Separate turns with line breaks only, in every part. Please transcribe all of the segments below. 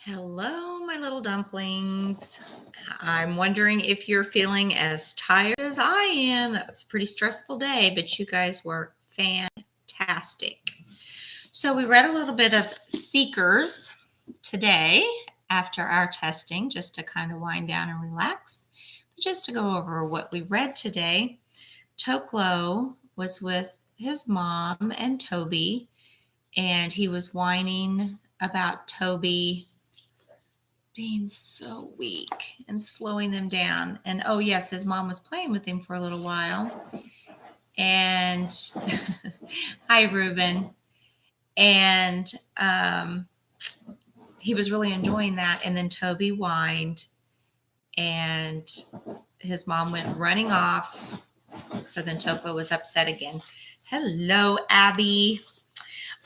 Hello, my little dumplings. I'm wondering if you're feeling as tired as I am. That was a pretty stressful day, but you guys were fantastic. So, we read a little bit of Seekers today after our testing, just to kind of wind down and relax. But just to go over what we read today, Toklo was with his mom and Toby, and he was whining about Toby being so weak and slowing them down. And oh, yes, his mom was playing with him for a little while. And hi, Reuben. And he was really enjoying that. And then Toby whined, and his mom went running off. So then Toko was upset again. Hello, Abby.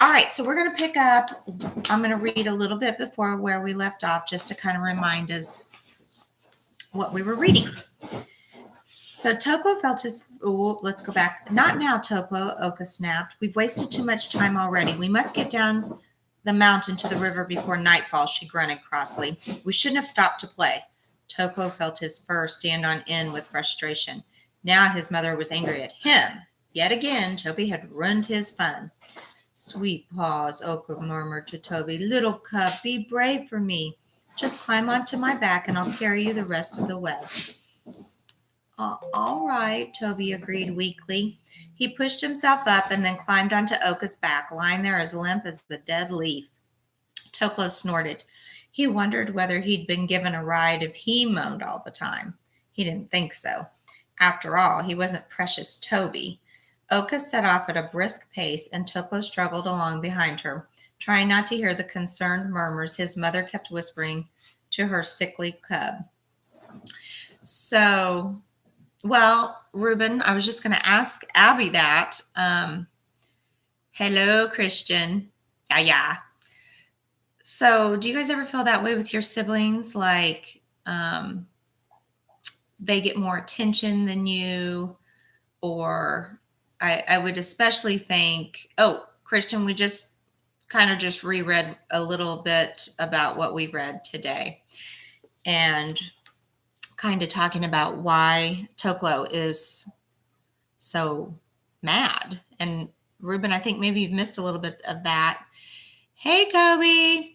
All right, so we're going to pick up. I'm going to read a little bit before where we left off just to kind of remind us what we were reading. So Toklo felt his. Oh, let's go back. Not now, Toklo, Oka snapped. We've wasted too much time already. We must get down the mountain to the river before nightfall, she grunted crossly. We shouldn't have stopped to play. Toklo felt his fur stand on end with frustration. Now his mother was angry at him. Yet again, Toby had ruined his fun. Sweet paws, Oka murmured to Toby. Little cub, be brave for me. Just climb onto my back and I'll carry you the rest of the way. All right, Toby agreed weakly. He pushed himself up and then climbed onto Oka's back, lying there as limp as a dead leaf. Toklo snorted. He wondered whether he'd been given a ride if he moaned all the time. He didn't think so. After all, he wasn't precious Toby. Oka set off at a brisk pace, and Toklo struggled along behind her, trying not to hear the concerned murmurs his mother kept whispering to her sickly cub. So, well, Reuben, I was just going to ask Abby that. Hello, Christian. Yeah. So, do you guys ever feel that way with your siblings? Like they get more attention than you, or I would especially think, oh, Christian, we just kind of just reread a little bit about what we read today and kind of talking about why Toklo is so mad. And Reuben, I think maybe you've missed a little bit of that. Hey, Kobe.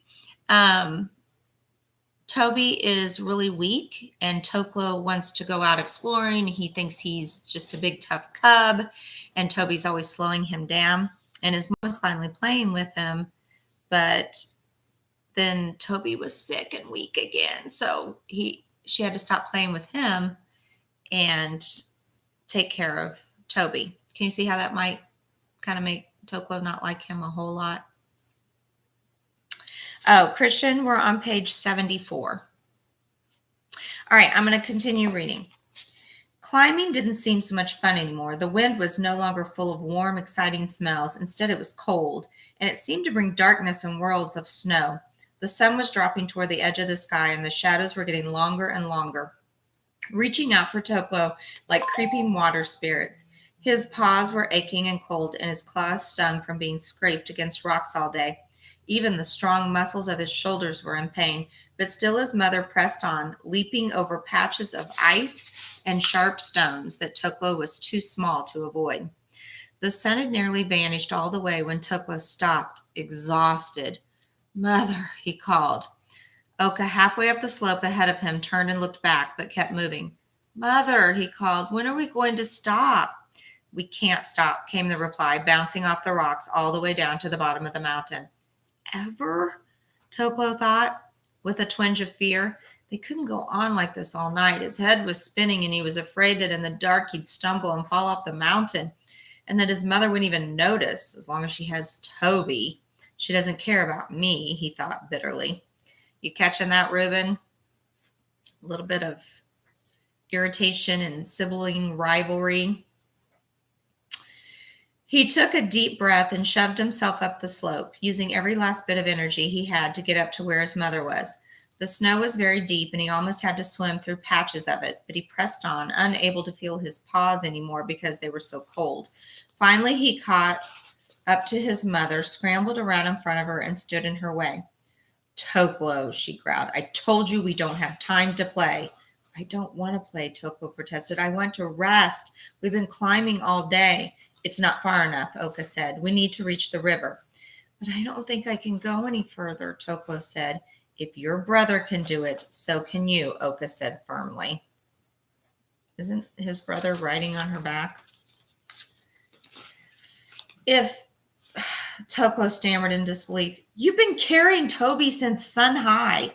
Toby is really weak, and Toklo wants to go out exploring. He thinks he's just a big, tough cub, and Toby's always slowing him down. And his mom was finally playing with him, but then Toby was sick and weak again. So she had to stop playing with him and take care of Toby. Can you see how that might kind of make Toklo not like him a whole lot? Oh, Christian, we're on page 74. All right, I'm going to continue reading. Climbing didn't seem so much fun anymore. The wind was no longer full of warm, exciting smells. Instead, it was cold, and it seemed to bring darkness and whirls of snow. The sun was dropping toward the edge of the sky, and the shadows were getting longer and longer, reaching out for Toklo like creeping water spirits. His paws were aching and cold, and his claws stung from being scraped against rocks all day. Even the strong muscles of his shoulders were in pain, but still his mother pressed on, leaping over patches of ice and sharp stones that Toklo was too small to avoid. The sun had nearly vanished all the way when Toklo stopped, exhausted. Mother, he called. Oka, halfway up the slope ahead of him, turned and looked back, but kept moving. Mother, he called, when are we going to stop? We can't stop, came the reply, bouncing off the rocks all the way down to the bottom of the mountain. Ever? Toklo thought, with a twinge of fear. They couldn't go on like this all night. His head was spinning, and he was afraid that in the dark he'd stumble and fall off the mountain, and that his mother wouldn't even notice. As long as she has Toby, she doesn't care about me, he thought bitterly. You catching that, Reuben? A little bit of irritation and sibling rivalry. He took a deep breath and shoved himself up the slope, using every last bit of energy he had to get up to where his mother was. The snow was very deep, and he almost had to swim through patches of it, but he pressed on, unable to feel his paws anymore because they were so cold. Finally, he caught up to his mother, scrambled around in front of her, and stood in her way. Toklo, she growled. I told you we don't have time to play. I don't want to play, Toklo protested. I want to rest. We've been climbing all day. It's not far enough, Oka said. We need to reach the river. But I don't think I can go any further, Toklo said. If your brother can do it, so can you, Oka said firmly. Isn't his brother riding on her back? If Toklo stammered in disbelief, you've been carrying Toby since sun high.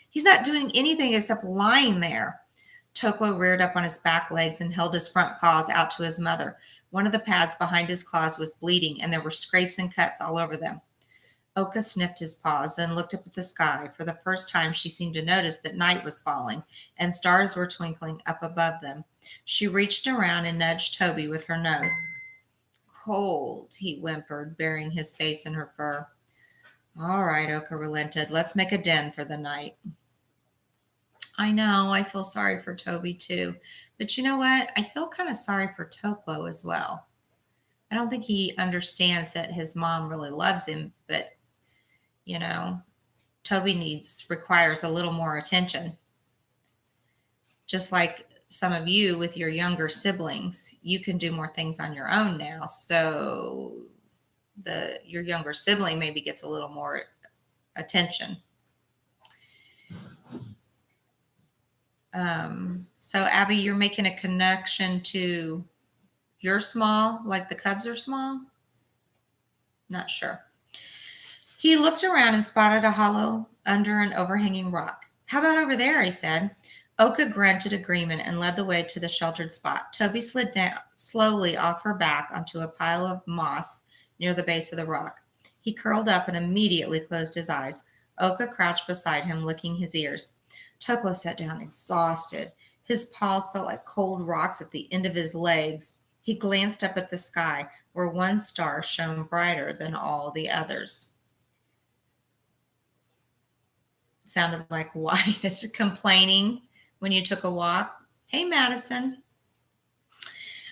He's not doing anything except lying there. Toklo reared up on his back legs and held his front paws out to his mother. One of the pads behind his claws was bleeding, and there were scrapes and cuts all over them. Oka sniffed his paws, then looked up at the sky. For the first time, she seemed to notice that night was falling, and stars were twinkling up above them. She reached around and nudged Toby with her nose. Cold, he whimpered, burying his face in her fur. All right, Oka relented. Let's make a den for the night. I know, I feel sorry for Toby too. But you know what? I feel kind of sorry for Toklo as well. I don't think he understands that his mom really loves him, but, Toby requires a little more attention. Just like some of you with your younger siblings, you can do more things on your own now. So your younger sibling maybe gets a little more attention. So Abby, you're making a connection to you're small, like the cubs are small? Not sure. He looked around and spotted a hollow under an overhanging rock. How about over there, he said. Oka grunted agreement and led the way to the sheltered spot. Toby slid down slowly off her back onto a pile of moss near the base of the rock. He curled up and immediately closed his eyes. Oka crouched beside him, licking his ears. Toklo sat down exhausted. His paws felt like cold rocks at the end of his legs. He glanced up at the sky, where one star shone brighter than all the others. Sounded like Wyatt complaining when you took a walk. Hey, Madison.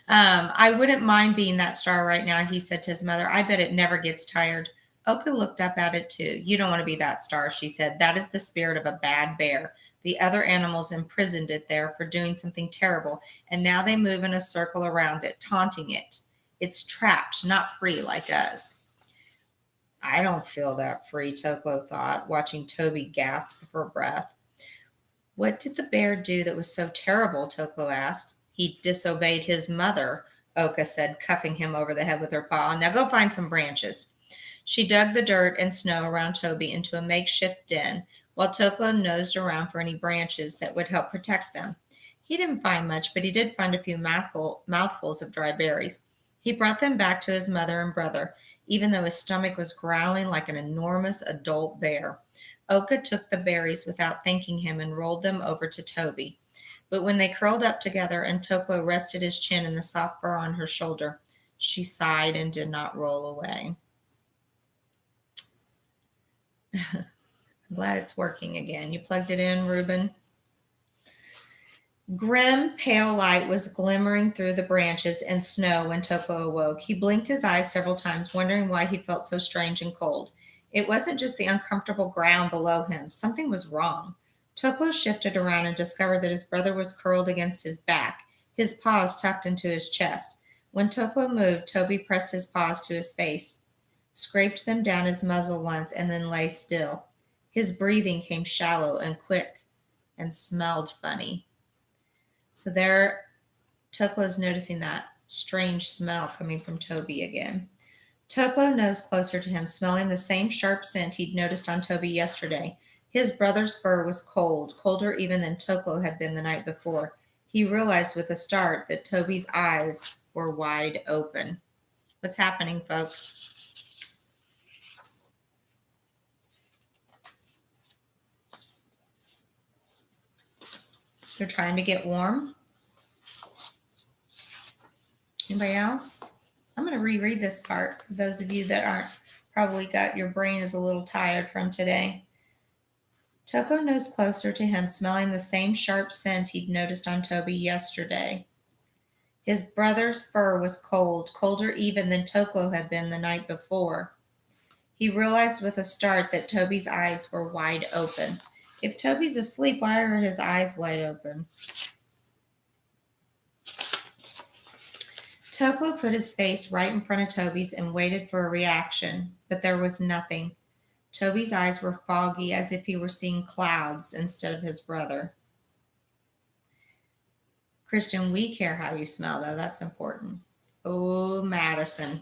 I wouldn't mind being that star right now, he said to his mother. I bet it never gets tired. Oka looked up at it too. You don't want to be that star, she said. That is the spirit of a bad bear. The other animals imprisoned it there for doing something terrible, and now they move in a circle around it, taunting it. It's trapped, not free like us. I don't feel that free, Toklo thought, watching Toby gasp for breath. What did the bear do that was so terrible? Toklo asked. He disobeyed his mother, Oka said, cuffing him over the head with her paw. Now go find some branches. She dug the dirt and snow around Toby into a makeshift den, while Toklo nosed around for any branches that would help protect them. He didn't find much, but he did find a few mouthfuls of dry berries. He brought them back to his mother and brother, even though his stomach was growling like an enormous adult bear. Oka took the berries without thanking him and rolled them over to Toby. But when they curled up together and Toklo rested his chin in the soft fur on her shoulder, she sighed and did not roll away. I'm glad it's working again. You plugged it in, Ruben? Grim, pale light was glimmering through the branches and snow when Toklo awoke. He blinked his eyes several times, wondering why he felt so strange and cold. It wasn't just the uncomfortable ground below him. Something was wrong. Toklo shifted around and discovered that his brother was curled against his back, his paws tucked into his chest. When Toklo moved, Toby pressed his paws to his face, scraped them down his muzzle once, and then lay still. His breathing came shallow and quick and smelled funny. So there, Toklo's noticing that strange smell coming from Toby again. Toklo nosed closer to him, smelling the same sharp scent he'd noticed on Toby yesterday. His brother's fur was cold, colder even than Toklo had been the night before. He realized with a start that Toby's eyes were wide open. What's happening, folks? They're trying to get warm. Anybody else? I'm going to reread this part for those of you that aren't probably got your brain is a little tired from today. Toklo nosed closer to him, smelling the same sharp scent he'd noticed on Toby yesterday. His brother's fur was cold, colder even than Toklo had been the night before. He realized with a start that Toby's eyes were wide open. If Toby's asleep, why are his eyes wide open? Toklo put his face right in front of Toby's and waited for a reaction, but there was nothing. Toby's eyes were foggy, as if he were seeing clouds instead of his brother. Christian, we care how you smell, though. That's important. Oh, Madison.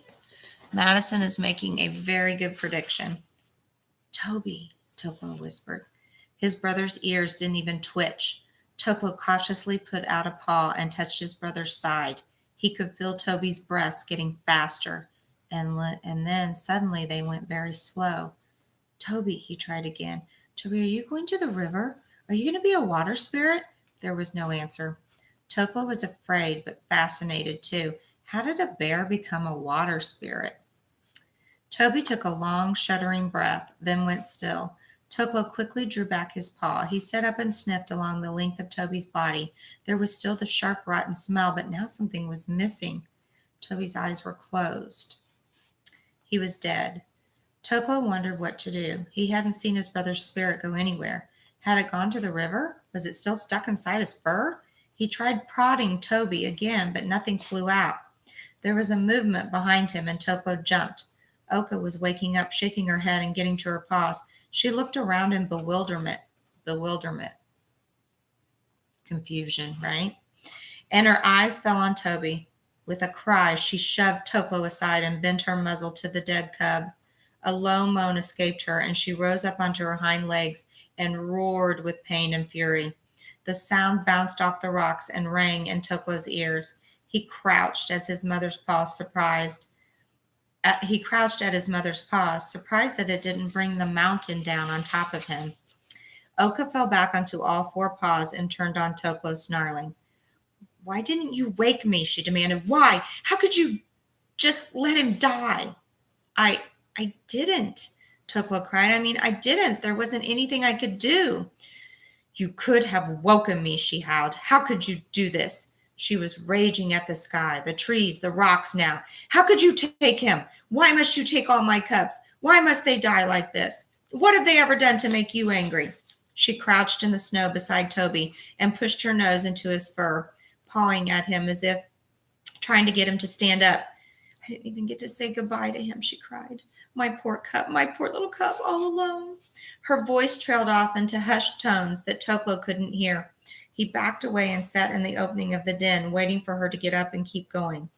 Madison is making a very good prediction. Toby, Toklo whispered. His brother's ears didn't even twitch. Toklo cautiously put out a paw and touched his brother's side. He could feel Toby's breaths getting faster, and then suddenly they went very slow. Toby, he tried again. Toby, are you going to the river? Are you going to be a water spirit? There was no answer. Toklo was afraid, but fascinated too. How did a bear become a water spirit? Toby took a long, shuddering breath, then went still. Toklo quickly drew back his paw. He sat up and sniffed along the length of Toby's body. There was still the sharp, rotten smell, but now something was missing. Toby's eyes were closed. He was dead. Toklo wondered what to do. He hadn't seen his brother's spirit go anywhere. Had it gone to the river? Was it still stuck inside his fur? He tried prodding Toby again, but nothing flew out. There was a movement behind him, and Toklo jumped. Oka was waking up, shaking her head and getting to her paws. She looked around in bewilderment. Confusion, right? And her eyes fell on Toby. With a cry, she shoved Toklo aside and bent her muzzle to the dead cub. A low moan escaped her, and she rose up onto her hind legs and roared with pain and fury. The sound bounced off the rocks and rang in Toklo's ears. He crouched at his mother's paws, surprised that it didn't bring the mountain down on top of him. Oka fell back onto all four paws and turned on Toklo, snarling. Why didn't you wake me? She demanded. Why? How could you just let him die? I didn't, Toklo cried. I didn't. There wasn't anything I could do. You could have woken me, she howled. How could you do this? She was raging at the sky, the trees, the rocks now. How could you take him? Why must you take all my cubs? Why must they die like this? What have they ever done to make you angry? She crouched in the snow beside Toby and pushed her nose into his fur, pawing at him as if trying to get him to stand up. I didn't even get to say goodbye to him, she cried. My poor cub, my poor little cub, all alone. Her voice trailed off into hushed tones that Toklo couldn't hear. He backed away and sat in the opening of the den, waiting for her to get up and keep going.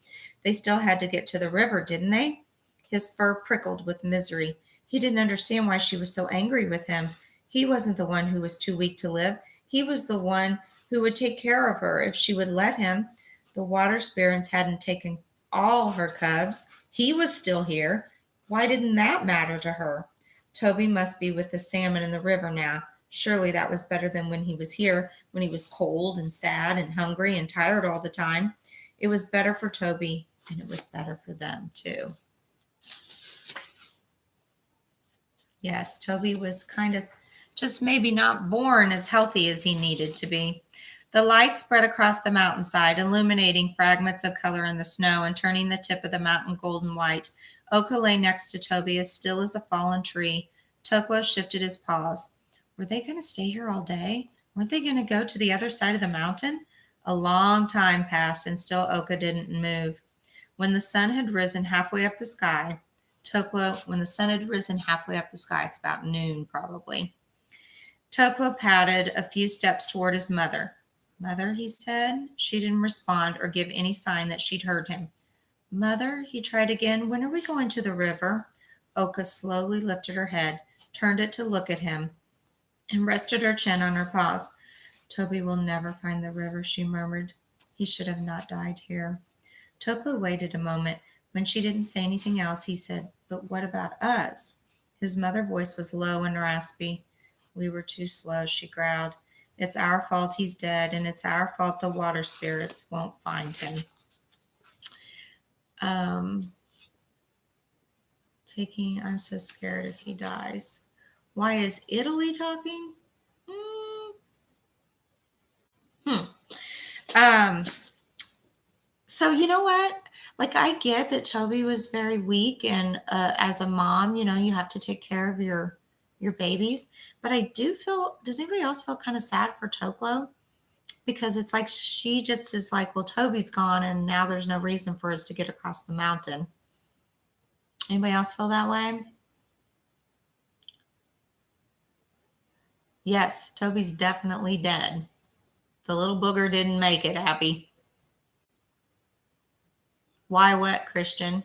They still had to get to the river, didn't they? His fur prickled with misery. He didn't understand why she was so angry with him. He wasn't the one who was too weak to live. He was the one who would take care of her if she would let him. The water spirits hadn't taken all her cubs. He was still here. Why didn't that matter to her? Toby must be with the salmon in the river now. Surely that was better than when he was here, when he was cold and sad and hungry and tired all the time. It was better for Toby, and it was better for them too. Yes, Toby was kind of just maybe not born as healthy as he needed to be. The light spread across the mountainside, illuminating fragments of color in the snow and turning the tip of the mountain golden white. Oka lay next to Toby, as still as a fallen tree. Toklo shifted his paws. Were they going to stay here all day? Weren't they going to go to the other side of the mountain? A long time passed, and still Oka didn't move. When the sun had risen halfway up the sky, it's about noon probably. Toklo padded a few steps toward his mother. Mother, he said. She didn't respond or give any sign that she'd heard him. Mother, he tried again. When are we going to the river? Oka slowly lifted her head, turned it to look at him, and rested her chin on her paws. Toby will never find the river, she murmured. He should have not died here. Toklo waited a moment. When she didn't say anything else, he said, But what about us? His mother's voice was low and raspy. We were too slow, she growled. It's our fault he's dead, and it's our fault the water spirits won't find him. I'm so scared if he dies. Why is Italy talking? So you know what? Like, I get that Toby was very weak, and as a mom, you have to take care of your babies. But I do feel. Does anybody else feel kind of sad for Toklo? Because it's like she just is like, well, Toby's gone, and now there's no reason for us to get across the mountain. Anybody else feel that way? Yes, Toby's definitely dead. The little booger didn't make it, Abby. Why what, Christian?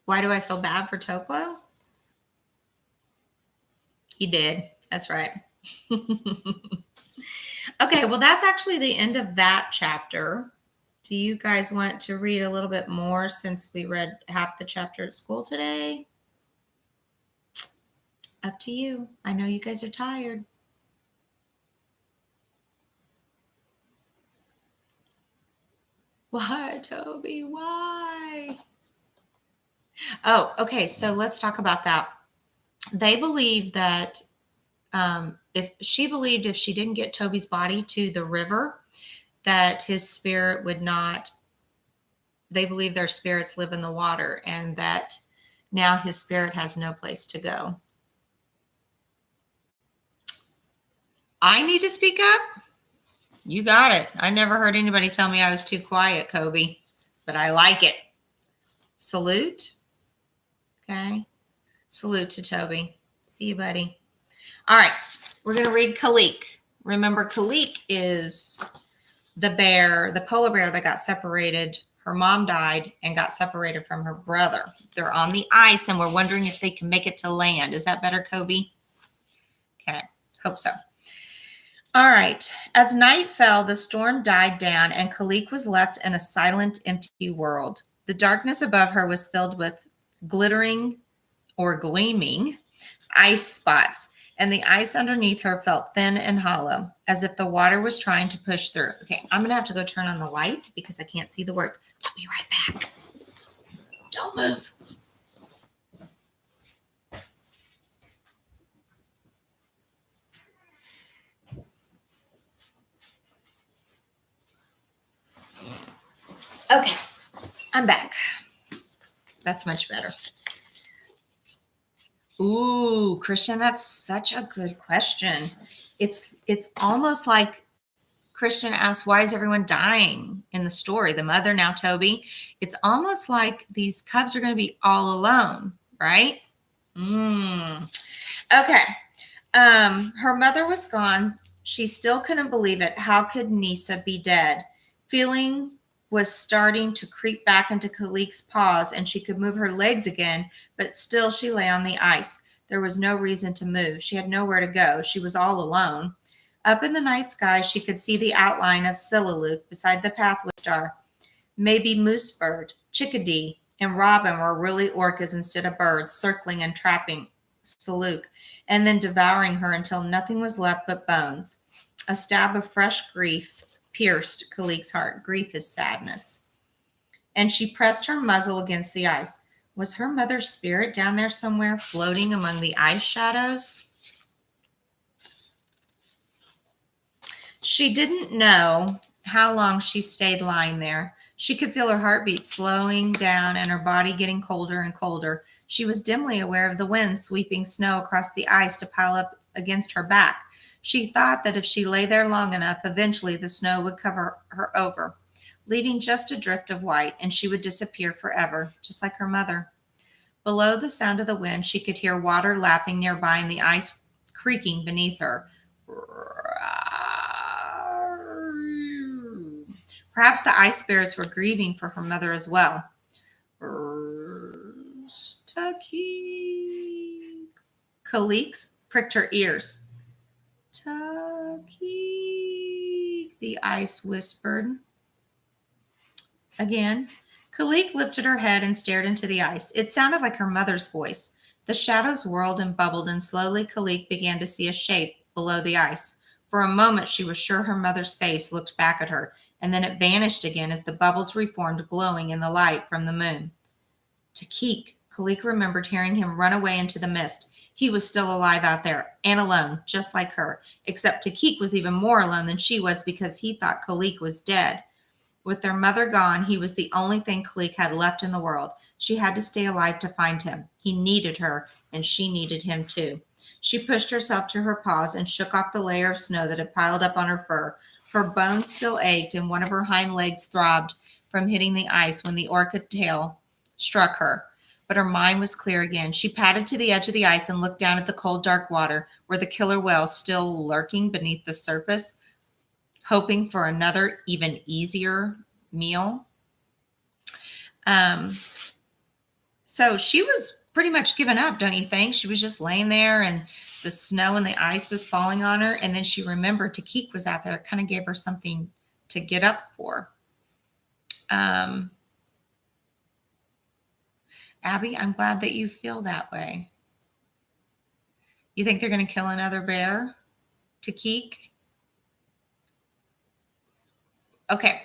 Why do I feel bad for Toklo? He did. That's right. Okay, well, that's actually the end of that chapter. Do you guys want to read a little bit more since we read half the chapter at school today? Up to you. I know you guys are tired. Why, Toby? Why? Oh, okay. So let's talk about that. They believe that if she didn't get Toby's body to the river, that his spirit would not. They believe their spirits live in the water, and that now his spirit has no place to go. I need to speak up? You got it. I never heard anybody tell me I was too quiet, Kobe, but I like it. Salute. Okay. Salute to Toby. See you, buddy. All right. We're going to read Kalik. Remember, Kalik is the bear, the polar bear that got separated. Her mom died and got separated from her brother. They're on the ice, and we're wondering if they can make it to land. Is that better, Kobe? Okay. Hope so. All right. As night fell, the storm died down, and Kalik was left in a silent, empty world. The darkness above her was filled with glittering or gleaming ice spots, and the ice underneath her felt thin and hollow, as if the water was trying to push through. Okay, I'm going to have to go turn on the light because I can't see the words. I'll be right back. Don't move. Okay, I'm back. That's much better. Ooh, Christian, that's such a good question. It's almost like Christian asked, why is everyone dying in the story? The mother, now Toby. It's almost like these cubs are going to be all alone, right? Okay. Her mother was gone. She still couldn't believe it. How could Nisa be dead? Feeling was starting to creep back into Kalik's paws, and she could move her legs again, but still she lay on the ice. There was no reason to move. She had nowhere to go. She was all alone. Up in the night sky, she could see the outline of Sillaluk beside the pathway star. Maybe moosebird, chickadee, and robin were really orcas instead of birds, circling and trapping Sillaluk, and then devouring her until nothing was left but bones. A stab of fresh grief pierced Kalik's heart. Grief is sadness. And she pressed her muzzle against the ice. Was her mother's spirit down there somewhere, floating among the ice shadows? She didn't know how long she stayed lying there. She could feel her heartbeat slowing down and her body getting colder and colder. She was dimly aware of the wind sweeping snow across the ice to pile up against her back. She thought that if she lay there long enough, eventually the snow would cover her over, leaving just a drift of white, and she would disappear forever, just like her mother. Below the sound of the wind, she could hear water lapping nearby and the ice creaking beneath her. Perhaps the ice spirits were grieving for her mother as well. Kalik pricked her ears. Tucky, the ice whispered. Again, Kalik lifted her head and stared into the ice. It sounded like her mother's voice. The shadows whirled and bubbled, and slowly Kalik began to see a shape below the ice. For a moment, she was sure her mother's face looked back at her, and then it vanished again as the bubbles reformed, glowing in the light from the moon. Takik, Kalik remembered hearing him run away into the mist. He was still alive out there, and alone, just like her, except Takik was even more alone than she was because he thought Kalik was dead. With their mother gone, he was the only thing Kalik had left in the world. She had to stay alive to find him. He needed her, and she needed him too. She pushed herself to her paws and shook off the layer of snow that had piled up on her fur. Her bones still ached, and one of her hind legs throbbed from hitting the ice when the orca tail struck her. But her mind was clear again. She padded to the edge of the ice and looked down at the cold, dark water where the killer whale still lurking beneath the surface, hoping for another, even easier meal. So she was pretty much given up, don't you think? She was just laying there and the snow and the ice was falling on her. And then she remembered Takik was out there. It kind of gave her something to get up for. Abby, I'm glad that you feel that way. You think they're going to kill another bear? Takik? Okay.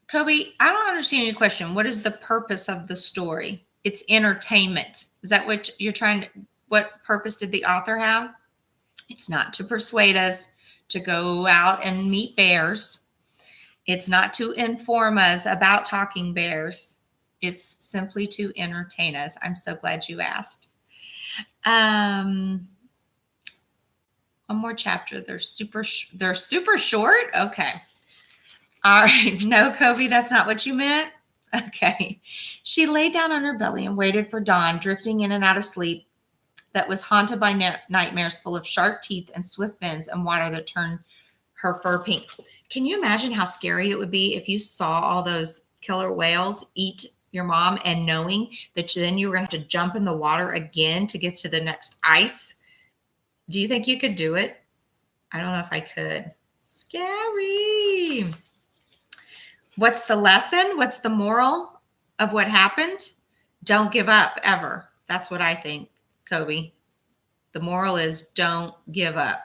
Kobe, I don't understand your question. What is the purpose of the story? It's entertainment. Is that what you're trying to, what purpose did the author have? It's not to persuade us to go out and meet bears. It's not to inform us about talking bears. It's simply to entertain us. I'm so glad you asked. One more chapter. They're super short. Okay. All right. No, Kobe, that's not what you meant. Okay. She lay down on her belly and waited for dawn, drifting in and out of sleep that was haunted by nightmares full of sharp teeth and swift fins and water that turned her fur pink. Can you imagine how scary it would be if you saw all those killer whales eat your mom and knowing that then you were going to have to jump in the water again to get to the next ice? Do you think you could do it? I don't know if I could. Scary. What's the lesson? What's the moral of what happened? Don't give up ever. That's what I think, Kobe. The moral is don't give up.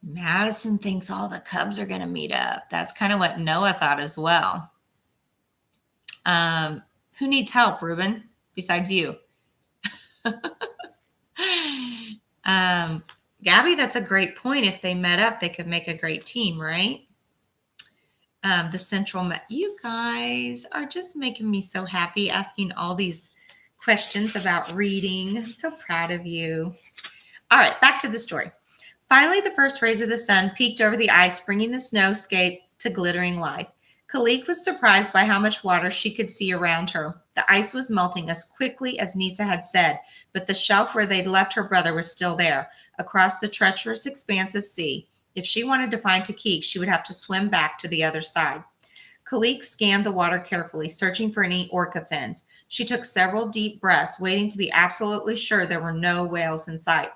Madison thinks all the cubs are going to meet up. That's kind of what Noah thought as well. Who needs help, Ruben, besides you? Gabby, that's a great point. If they met up, they could make a great team, right? The central, you guys are just making me so happy asking all these questions about reading. I'm so proud of you. All right, back to the story. Finally, the first rays of the sun peeked over the ice, bringing the snowscape to glittering life. Kalik was surprised by how much water she could see around her. The ice was melting as quickly as Nisa had said, but the shelf where they'd left her brother was still there, across the treacherous expanse of sea. If she wanted to find Takik, she would have to swim back to the other side. Kalik scanned the water carefully, searching for any orca fins. She took several deep breaths, waiting to be absolutely sure there were no whales in sight.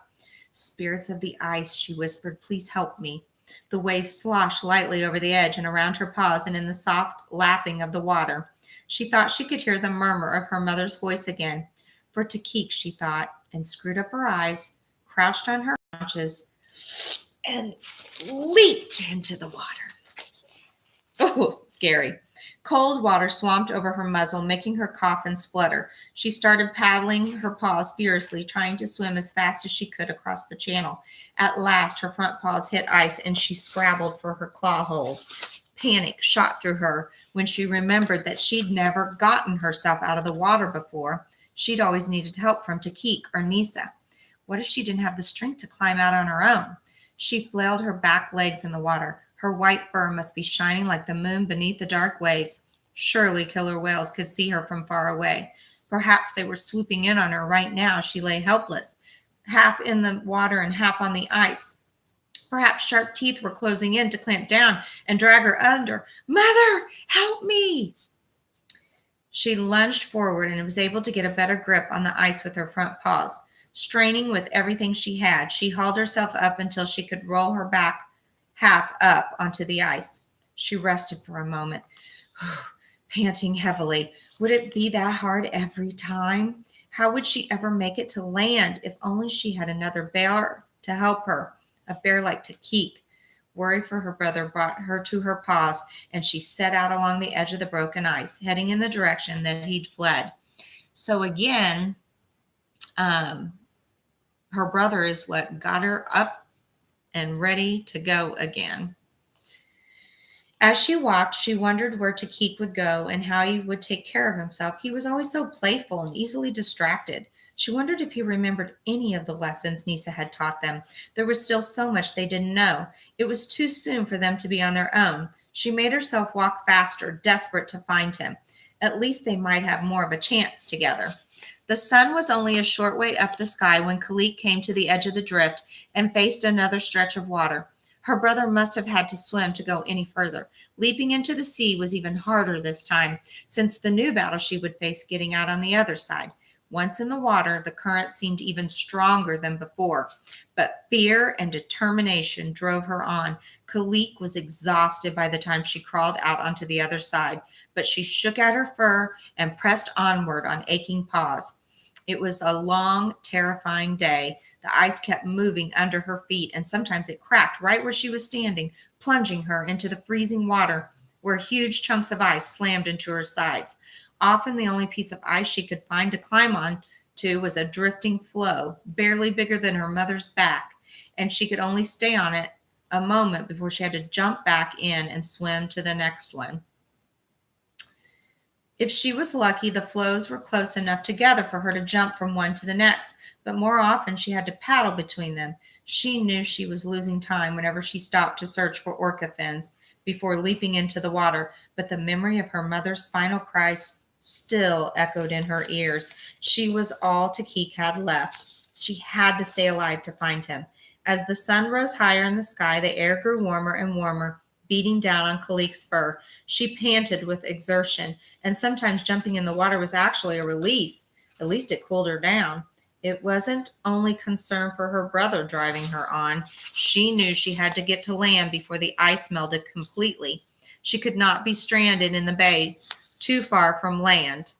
Spirits of the ice, she whispered, please help me. The waves sloshed lightly over the edge and around her paws and in the soft lapping of the water. She thought she could hear the murmur of her mother's voice again. For Takik, she thought, and screwed up her eyes, crouched on her haunches, and leaped into the water. Oh, scary. Cold water swamped over her muzzle, making her cough and splutter. She started paddling her paws furiously, trying to swim as fast as she could across the channel. At last, her front paws hit ice, and she scrabbled for her claw hold. Panic shot through her when she remembered that she'd never gotten herself out of the water before. She'd always needed help from Takik or Nisa. What if she didn't have the strength to climb out on her own? She flailed her back legs in the water. Her white fur must be shining like the moon beneath the dark waves. Surely killer whales could see her from far away. Perhaps they were swooping in on her right now. She lay helpless, half in the water and half on the ice. Perhaps sharp teeth were closing in to clamp down and drag her under. Mother, help me! She lunged forward and was able to get a better grip on the ice with her front paws. Straining with everything she had, she hauled herself up until she could roll her back half up onto the ice. She rested for a moment, panting heavily. Would it be that hard every time? How would she ever make it to land? If only she had another bear to help her, a bear like Takik. Worry for her brother brought her to her paws, and she set out along the edge of the broken ice, heading in the direction that he'd fled. So again, her brother is what got her up and ready to go again. As she walked, she wondered where Takik would go and how he would take care of himself. He was always so playful and easily distracted. She wondered if he remembered any of the lessons Nisa had taught them. There was still so much they didn't know. It was too soon for them to be on their own. She made herself walk faster, desperate to find him. At least they might have more of a chance together. The sun was only a short way up the sky when Kalik came to the edge of the drift and faced another stretch of water. Her brother must have had to swim to go any further. Leaping into the sea was even harder this time, since the new battle she would face getting out on the other side. Once in the water, the current seemed even stronger than before, but fear and determination drove her on. Kalik was exhausted by the time she crawled out onto the other side, but she shook out her fur and pressed onward on aching paws. It was a long, terrifying day. The ice kept moving under her feet, and sometimes it cracked right where she was standing, plunging her into the freezing water, where huge chunks of ice slammed into her sides. Often the only piece of ice she could find to climb on to was a drifting floe, barely bigger than her mother's back, and she could only stay on it a moment before she had to jump back in and swim to the next one. If she was lucky, the floes were close enough together for her to jump from one to the next, but more often she had to paddle between them. She knew she was losing time whenever she stopped to search for orca fins before leaping into the water, but the memory of her mother's final cries still echoed in her ears. She was all Takik had left. She had to stay alive to find him. As the sun rose higher in the sky, the air grew warmer and warmer, beating down on Kalik's fur. She panted with exertion, and sometimes jumping in the water was actually a relief. At least it cooled her down. It wasn't only concern for her brother driving her on. She knew she had to get to land before the ice melted completely. She could not be stranded in the bay too far from land.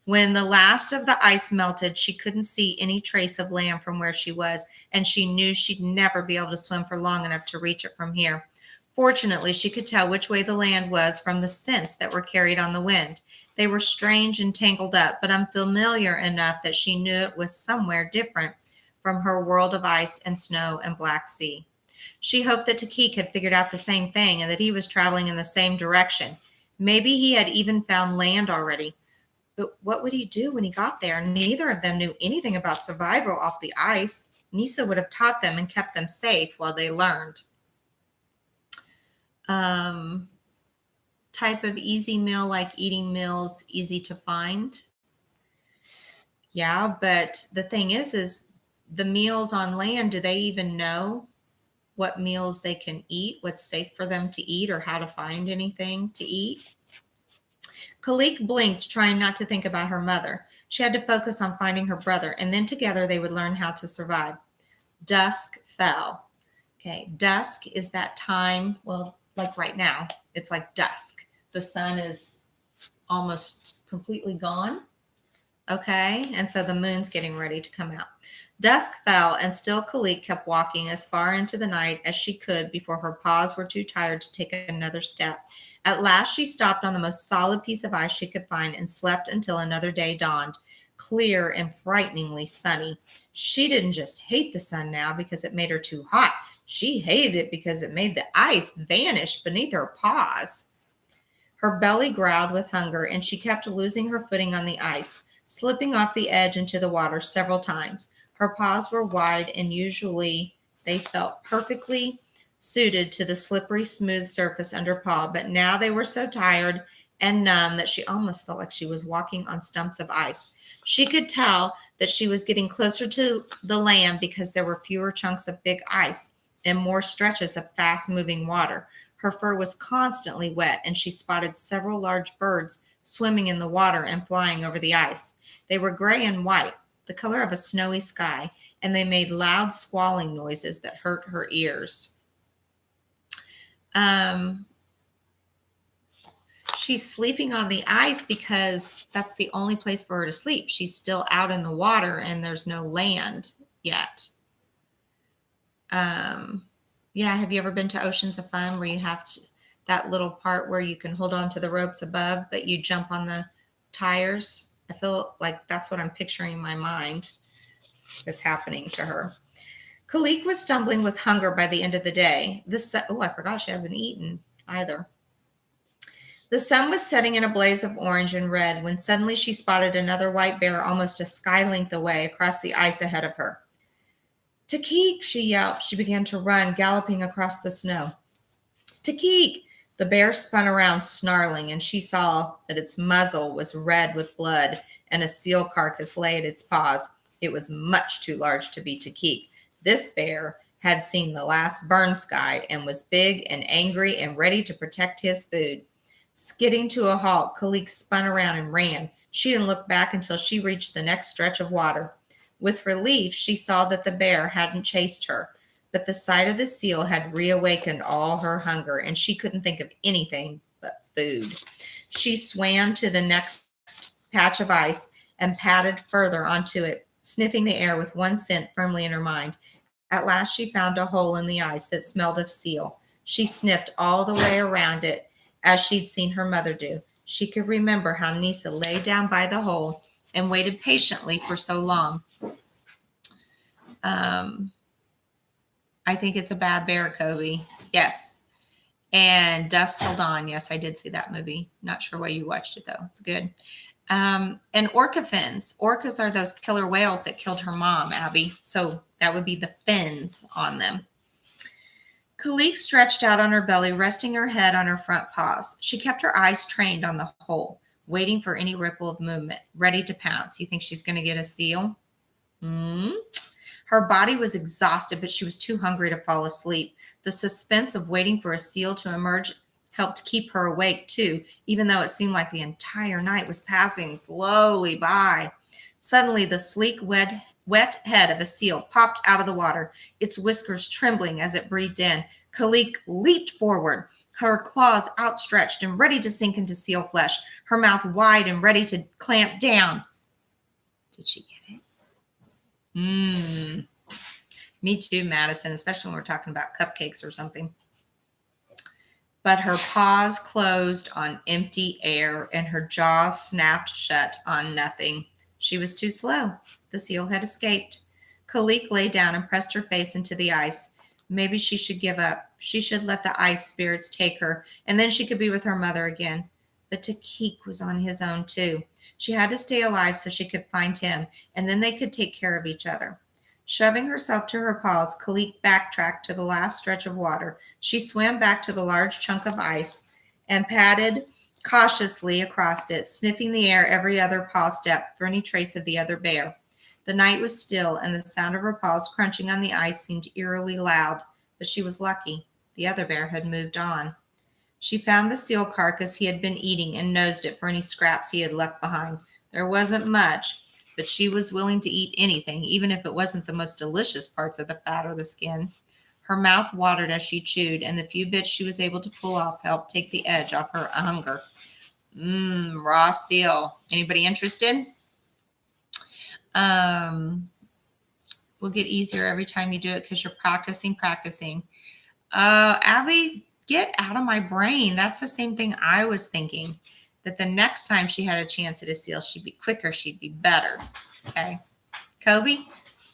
When the last of the ice melted, she couldn't see any trace of land from where she was, and she knew she'd never be able to swim for long enough to reach it from here. Fortunately, she could tell which way the land was from the scents that were carried on the wind. They were strange and tangled up, but unfamiliar enough that she knew it was somewhere different from her world of ice and snow and black sea. She hoped that Takik had figured out the same thing and that he was traveling in the same direction. Maybe he had even found land already. But what would he do when he got there? Neither of them knew anything about survival off the ice. Nisa would have taught them and kept them safe while they learned. Type of easy meal, like eating meals easy to find. Yeah, but the thing is the meals on land, do they even know what meals they can eat, what's safe for them to eat, or how to find anything to eat? Kalik blinked, trying not to think about her mother. She had to focus on finding her brother, and then together they would learn how to survive. Dusk fell. Okay, dusk is that time, well, like right now, it's like dusk. The sun is almost completely gone. Okay, and so the moon's getting ready to come out. Dusk fell, and still Kalik kept walking as far into the night as she could before her paws were too tired to take another step. At last, she stopped on the most solid piece of ice she could find and slept until another day dawned, clear and frighteningly sunny. She didn't just hate the sun now because it made her too hot. She hated it because it made the ice vanish beneath her paws. Her belly growled with hunger, and she kept losing her footing on the ice, slipping off the edge into the water several times. Her paws were wide, and usually they felt perfectly suited to the slippery, smooth surface under paw, but now they were so tired and numb that she almost felt like she was walking on stumps of ice. She could tell that she was getting closer to the land because there were fewer chunks of big ice and more stretches of fast-moving water. Her fur was constantly wet, and she spotted several large birds swimming in the water and flying over the ice. They were gray and white, the color of a snowy sky, and they made loud squalling noises that hurt her ears. She's sleeping on the ice because that's the only place for her to sleep. She's still out in the water and there's no land yet. Yeah, have you ever been to Oceans of Fun where you have that little part where you can hold on to the ropes above, but you jump on the tires? I feel like that's what I'm picturing in my mind that's happening to her. Kalik was stumbling with hunger by the end of the day. I forgot she hasn't eaten either. The sun was setting in a blaze of orange and red when suddenly she spotted another white bear almost a sky length away across the ice ahead of her. "Takik!" she yelped. She began to run, galloping across the snow. "Takik!" The bear spun around, snarling, and she saw that its muzzle was red with blood and a seal carcass lay at its paws. It was much too large to be Takik. This bear had seen the last burn sky and was big and angry and ready to protect his food. Skidding to a halt, Kalik spun around and ran. She didn't look back until she reached the next stretch of water. With relief, she saw that the bear hadn't chased her, but the sight of the seal had reawakened all her hunger, and she couldn't think of anything but food. She swam to the next patch of ice and padded further onto it, sniffing the air with one scent firmly in her mind. At last she found a hole in the ice that smelled of seal. She sniffed all the way around it, as she'd seen her mother do. She could remember how Nisa lay down by the hole and waited patiently for so long. I think it's a bad bear, Kobe. Yes. And Dusk Till Dawn. Yes, I did see that movie. Not sure why you watched it, though. It's good. And orca fins. Orcas are those killer whales that killed her mom, Abby. So that would be the fins on them. Kalik stretched out on her belly, resting her head on her front paws. She kept her eyes trained on the hole, waiting for any ripple of movement, ready to pounce. You think she's going to get a seal? Her body was exhausted, but she was too hungry to fall asleep. The suspense of waiting for a seal to emerge helped keep her awake, too, even though it seemed like the entire night was passing slowly by. Suddenly, the sleek, wet head of a seal popped out of the water, its whiskers trembling as it breathed in. Kalik leaped forward, her claws outstretched and ready to sink into seal flesh, her mouth wide and ready to clamp down. Did she get it? Me too, Madison, especially when we're talking about cupcakes or something. But her paws closed on empty air and her jaws snapped shut on nothing. She was too slow. The seal had escaped. Kalik lay down and pressed her face into the ice. Maybe she should give up. She should let the ice spirits take her, and then she could be with her mother again. But Takik was on his own, too. She had to stay alive so she could find him, and then they could take care of each other. Shoving herself to her paws, Kalik backtracked to the last stretch of water. She swam back to the large chunk of ice and padded cautiously across it, sniffing the air every other paw step for any trace of the other bear. The night was still, and the sound of her paws crunching on the ice seemed eerily loud, but she was lucky. The other bear had moved on. She found the seal carcass he had been eating and nosed it for any scraps he had left behind. There wasn't much, but she was willing to eat anything, even if it wasn't the most delicious parts of the fat or the skin. Her mouth watered as she chewed, and the few bits she was able to pull off helped take the edge off her hunger. Raw seal. Anybody interested? Will get easier every time you do it because you're practicing. Abby, get out of my brain. That's the same thing I was thinking, that the next time she had a chance at a seal, she'd be quicker, she'd be better. Okay. Kobe,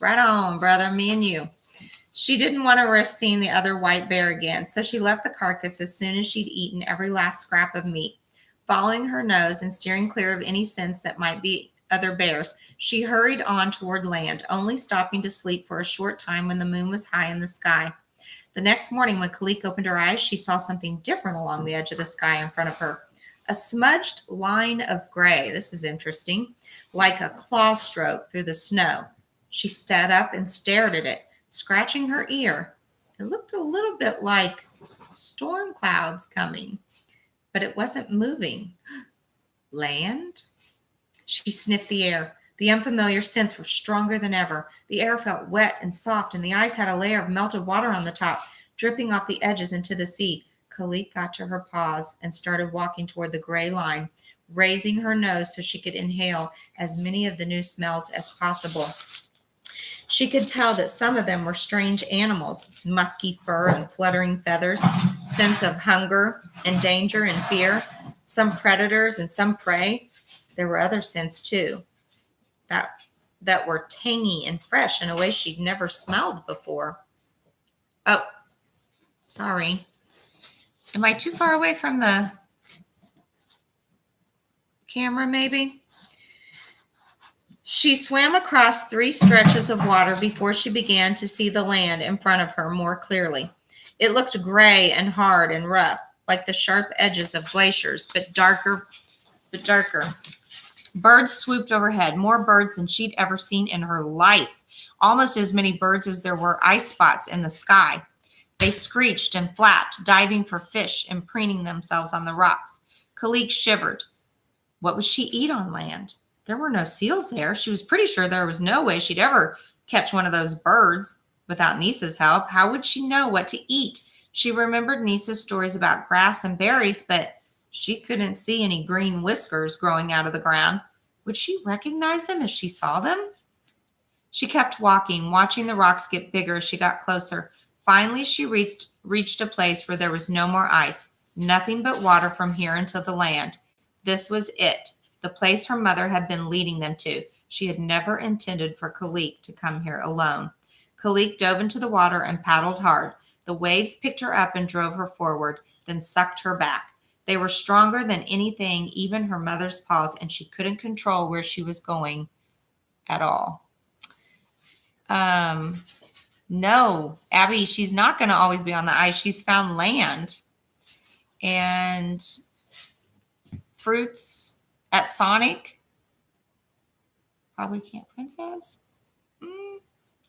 right on, brother, me and you. She didn't want to risk seeing the other white bear again, so she left the carcass as soon as she'd eaten every last scrap of meat. Following her nose and steering clear of any sense that might be other bears, she hurried on toward land, only stopping to sleep for a short time when the moon was high in the sky. The next morning, when Kalik opened her eyes, she saw something different along the edge of the sky in front of her. A smudged line of gray. This is interesting. Like a claw stroke through the snow. She sat up and stared at it, scratching her ear. It looked a little bit like storm clouds coming, but it wasn't moving. Land? She sniffed the air. The unfamiliar scents were stronger than ever. The air felt wet and soft, and the ice had a layer of melted water on the top, dripping off the edges into the sea. Kalik got to her paws and started walking toward the gray line, raising her nose so she could inhale as many of the new smells as possible. She could tell that some of them were strange animals, musky fur and fluttering feathers, scents of hunger and danger and fear, some predators and some prey. There were other scents, too, that were tangy and fresh in a way she'd never smelled before. Oh, sorry. Am I too far away from the camera, maybe. She swam across 3 stretches of water before she began to see the land in front of her more clearly. It looked gray and hard and rough, like the sharp edges of glaciers, but darker. Birds swooped overhead, more birds than she'd ever seen in her life. Almost as many birds as there were ice spots in the sky. They screeched and flapped, diving for fish and preening themselves on the rocks. Kalik shivered. What would she eat on land? There were no seals there. She was pretty sure there was no way she'd ever catch one of those birds without Nisa's help. How would she know what to eat? She remembered Nisa's stories about grass and berries, but she couldn't see any green whiskers growing out of the ground. Would she recognize them if she saw them? She kept walking, watching the rocks get bigger as she got closer. Finally, she reached a place where there was no more ice, nothing but water from here until the land. This was it, the place her mother had been leading them to. She had never intended for Kalik to come here alone. Kalik dove into the water and paddled hard. The waves picked her up and drove her forward, then sucked her back. They were stronger than anything, even her mother's paws, and she couldn't control where she was going at all. No, Abby, she's not going to always be on the ice. She's found land. And fruits at Sonic. Probably Camp Princess.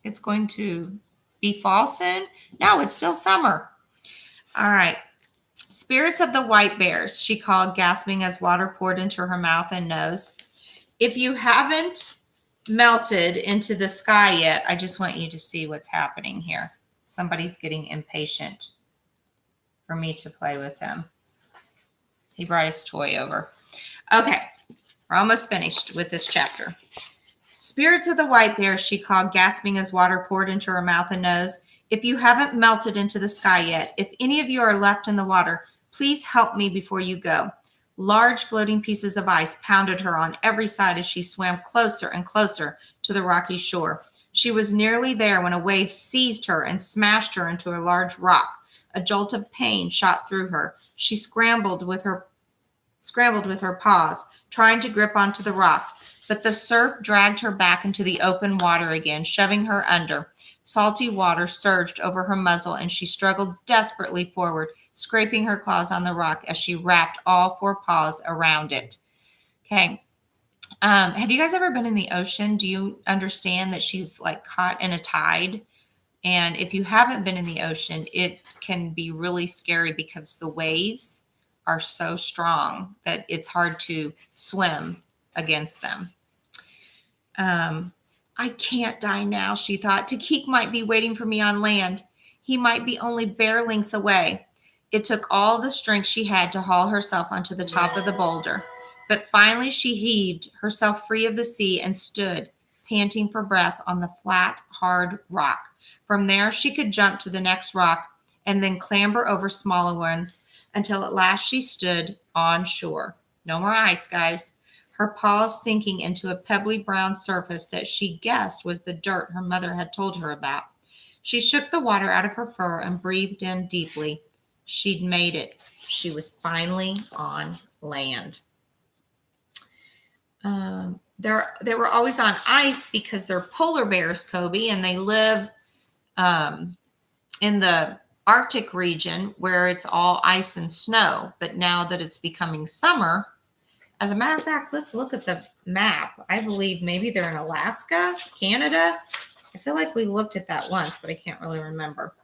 It's going to be fall soon. No, it's still summer. All right. Spirits of the white bears, she called, gasping as water poured into her mouth and nose. If you haven't melted into the sky yet, I just want you to see what's happening here. Somebody's getting impatient for me to play with him. He brought his toy over. Okay, we're almost finished with this chapter. Spirits of the white bears, she called, gasping as water poured into her mouth and nose. If you haven't melted into the sky yet, if any of you are left in the water, please help me before you go. Large floating pieces of ice pounded her on every side as she swam closer and closer to the rocky shore. She was nearly there when a wave seized her and smashed her into a large rock. A jolt of pain shot through her. She scrambled with her paws, trying to grip onto the rock, but the surf dragged her back into the open water again, shoving her under. Salty water surged over her muzzle, and she struggled desperately forward, scraping her claws on the rock as she wrapped all 4 paws around it. Okay. Have you guys ever been in the ocean? Do you understand that she's like caught in a tide? And if you haven't been in the ocean, it can be really scary because the waves are so strong that it's hard to swim against them. I can't die now, she thought. Takik might be waiting for me on land. He might be only bare lengths away. It took all the strength she had to haul herself onto the top of the boulder. But finally she heaved herself free of the sea and stood, panting for breath, on the flat, hard rock. From there she could jump to the next rock and then clamber over smaller ones until at last she stood on shore. No more ice, guys. Her paws sinking into a pebbly brown surface that she guessed was the dirt her mother had told her about. She shook the water out of her fur and breathed in deeply. She'd made it. She was finally on land. They were always on ice because they're polar bears, Kobe, and they live in the Arctic region where it's all ice and snow. But now that it's becoming summer, as a matter of fact, let's look at the map. I believe maybe they're in Alaska, Canada. I feel like we looked at that once, but I can't really remember.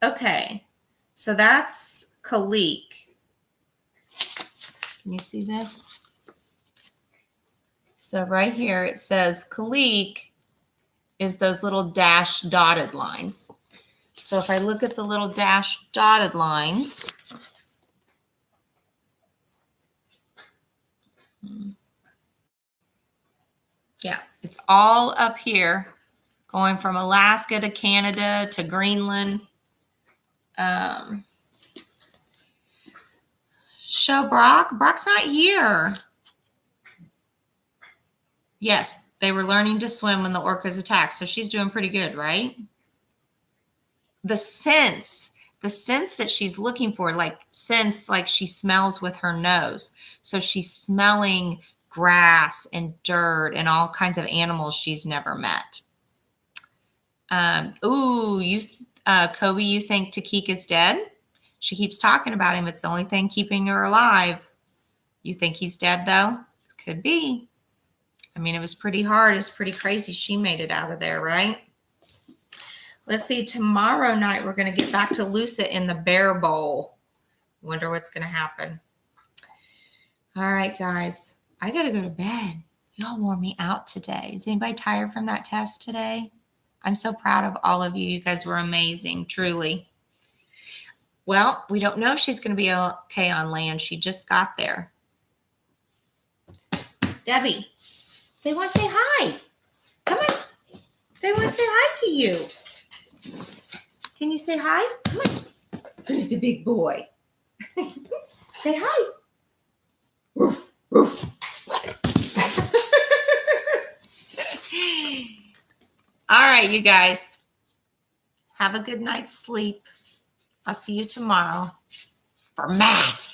Okay, so that's Kalik. Can you see this? So right here it says Kalik is those little dashed dotted lines. So if I look at the little dashed dotted lines, yeah, it's all up here, going from Alaska to Canada to Greenland. Show Brock. Brock's not here. Yes, they were learning to swim when the orcas attacked, so she's doing pretty good, right? The sense that she's looking for, like she smells with her nose. So she's smelling grass and dirt and all kinds of animals she's never met. Kobe, you think Takika's dead? She keeps talking about him. It's the only thing keeping her alive. You think he's dead, though? Could be. I mean, it was pretty hard. It's pretty crazy she made it out of there, right? Let's see. Tomorrow night, we're going to get back to Lusa in the bear bowl. Wonder what's going to happen. All right, guys. I got to go to bed. Y'all wore me out today. Is anybody tired from that test today? I'm so proud of all of you. You guys were amazing, truly. Well, we don't know if she's going to be okay on land. She just got there. Debbie, they want to say hi. Come on. They want to say hi to you. Can you say hi? Come on. Who's a big boy? Say hi. Woof, woof. All right, you guys. Have a good night's sleep. I'll see you tomorrow for math.